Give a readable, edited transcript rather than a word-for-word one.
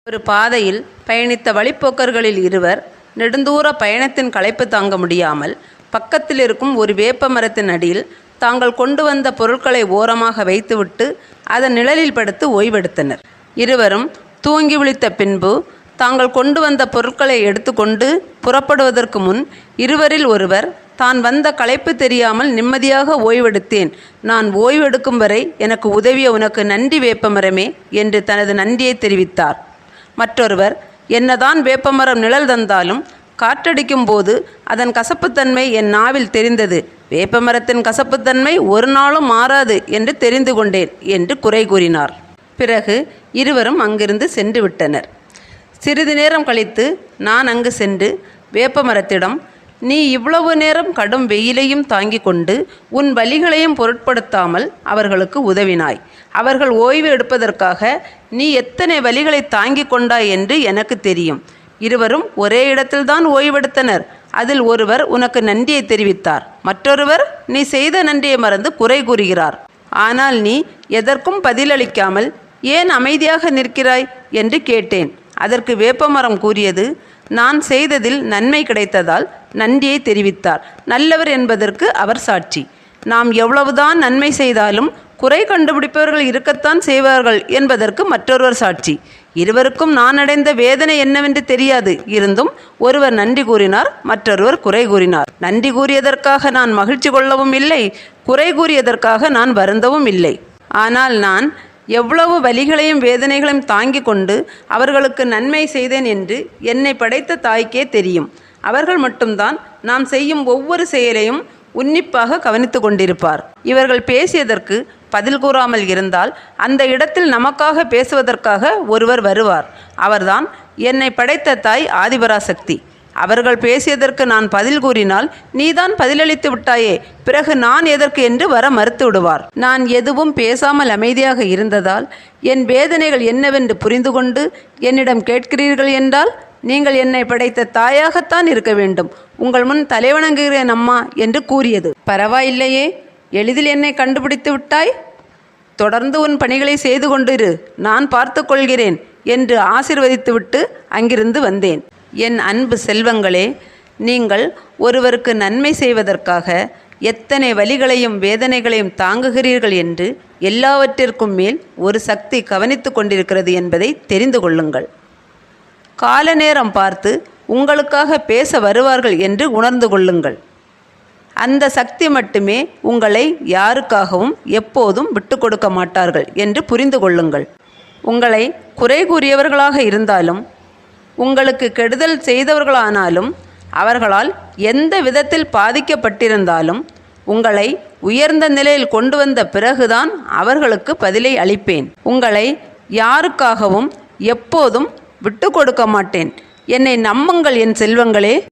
ஒரு பாதையில் பயணித்த வழிப்போக்கர்களில் இருவர் நெடுந்தூர பயணத்தின் களைப்பு தாங்க முடியாமல் பக்கத்தில் இருக்கும் ஒரு வேப்ப மரத்தின் அடியில் தாங்கள் கொண்டு வந்த பொருட்களை ஓரமாக வைத்துவிட்டு அதன் நிழலில் படுத்து ஓய்வெடுத்தனர். இருவரும் தூங்கி விழித்த பின்பு தாங்கள் கொண்டு வந்த பொருட்களை எடுத்துக்கொண்டு புறப்படுவதற்கு முன் இருவரில் ஒருவர், தான் வந்த களைப்பு தெரியாமல் நிம்மதியாக ஓய்வெடுத்தேன். நான் ஓய்வெடுக்கும் வரை எனக்கு உதவிய உனக்கு நன்றி வேப்பமரமே என்று தனது நன்றியை தெரிவித்தார். மற்றொருவர், என்னதான் வேப்பமரம் நிழல் தந்தாலும் காற்றடிக்கும் போது அதன் கசப்புத்தன்மை என் நாவில் தெரிந்தது. வேப்பமரத்தின் கசப்புத்தன்மை ஒரு நாளும் மாறாது என்று தெரிந்து கொண்டேன் என்று குறை கூறினார். பிறகு இருவரும் அங்கிருந்து சென்று விட்டனர். சிறிது நேரம் கழித்து நான் அங்கு சென்று வேப்பமரத்திடம், நீ இவ்வளவு நேரம் கடும் வெயிலையும் தாங்கிக் கொண்டு உன் வலிகளையும் பொருட்படுத்தாமல் அவர்களுக்கு உதவினாய். அவர்கள் ஓய்வு எடுப்பதற்காக நீ எத்தனை வலிகளை தாங்கிக் கொண்டாய் என்று எனக்கு தெரியும். இருவரும் ஒரே இடத்தில்தான் ஓய்வெடுத்தனர். அதில் ஒருவர் உனக்கு நன்றியை தெரிவித்தார், மற்றொருவர் நீ செய்த நன்றியை மறந்து குறை கூறுகிறார். ஆனால் நீ எதற்கும் பதிலளிக்காமல் ஏன் அமைதியாக நிற்கிறாய் என்று கேட்டேன். அதற்கு வேப்பமரம் கூறியது, நான் செய்ததில் நன்மை கிடைத்ததால் நன்றியை தெரிவித்தார். நல்லவர் என்பதற்கு அவர் சாட்சி. நாம் எவ்வளவுதான் நன்மை செய்தாலும் குறை கண்டுபிடிப்பவர்கள் இருக்கத்தான் செய்வார்கள் என்பதற்கு மற்றொருவர் சாட்சி. இருவருக்கும் நான் அடைந்த வேதனை என்னவென்று தெரியாது. இருந்தும் ஒருவர் நன்றி கூறினார், மற்றொருவர் குறை கூறினார். நன்றி கூறியதற்காக நான் மகிழ்ச்சி கொள்ளவும் இல்லை, குறை கூறியதற்காக நான் வருந்தவும் இல்லை. ஆனால் நான் எவ்வளவு வலிகளையும் வேதனைகளையும் தாங்கி கொண்டு அவர்களுக்கு நன்மை செய்தேன் என்று என்னை படைத்த தாய்க்கே தெரியும். அவர்கள் மட்டும்தான் நாம் செய்யும் ஒவ்வொரு செயலையும் உன்னிப்பாக கவனித்து கொண்டிருப்பார். இவர்கள் பேசியதற்கு பதில் கூறாமல் இருந்தால் அந்த இடத்தில் நமக்காக பேசுவதற்காக ஒருவர் வருவார். அவர்தான் என்னை படைத்த தாய் ஆதிபராசக்தி. அவர்கள் பேசியதற்கு நான் பதில் கூறினால், நீதான் பதிலளித்து விட்டாயே, பிறகு நான் எதற்கு என்று வர மறுத்து விடுவார். நான் எதுவும் பேசாமல் அமைதியாக இருந்ததால் என் வேதனைகள் என்னவென்று புரிந்து கொண்டு என்னிடம் கேட்கிறீர்கள் என்றால் நீங்கள் என்னை படைத்த தாயாகத்தான் இருக்க வேண்டும். உங்கள் முன் தலைவணங்குகிறேன் அம்மா என்று கூறியது. பரவாயில்லையே, எளிதில் என்னை கண்டுபிடித்து விட்டாய். தொடர்ந்து உன் பணிகளை செய்து கொண்டிரு, நான் பார்த்து கொள்கிறேன் என்று ஆசீர்வதித்துவிட்டு அங்கிருந்து வந்தேன். என் அன்பு செல்வங்களே, நீங்கள் ஒருவருக்கு நன்மை செய்வதற்காக எத்தனை வலிகளையும் வேதனைகளையும் தாங்குகிறீர்கள் என்று எல்லாவற்றிற்கும் மேல் ஒரு சக்தி கவனித்து கொண்டிருக்கிறது என்பதை தெரிந்து கொள்ளுங்கள். கால நேரம் பார்த்து உங்களுக்காக பேச வருவார்கள் என்று உணர்ந்து கொள்ளுங்கள். அந்த சக்தி மட்டுமே உங்களை யாருக்காகவும் எப்போதும் விட்டு கொடுக்க மாட்டார்கள் என்று புரிந்து கொள்ளுங்கள். உங்களை குறை கூறியவர்களாக இருந்தாலும் உங்களுக்கு கெடுதல் செய்தவர்களானாலும் அவர்களால் எந்த விதத்தில் பாதிக்கப்பட்டிருந்தாலும் உங்களை உயர்ந்த நிலையில் கொண்டு வந்த பிறகுதான் அவர்களுக்கு பதிலை அளிப்பேன். உங்களை யாருக்காகவும் எப்போதும் விட்டு கொடுக்க மாட்டேன். என்னை நம்புங்கள் என் செல்வங்களே.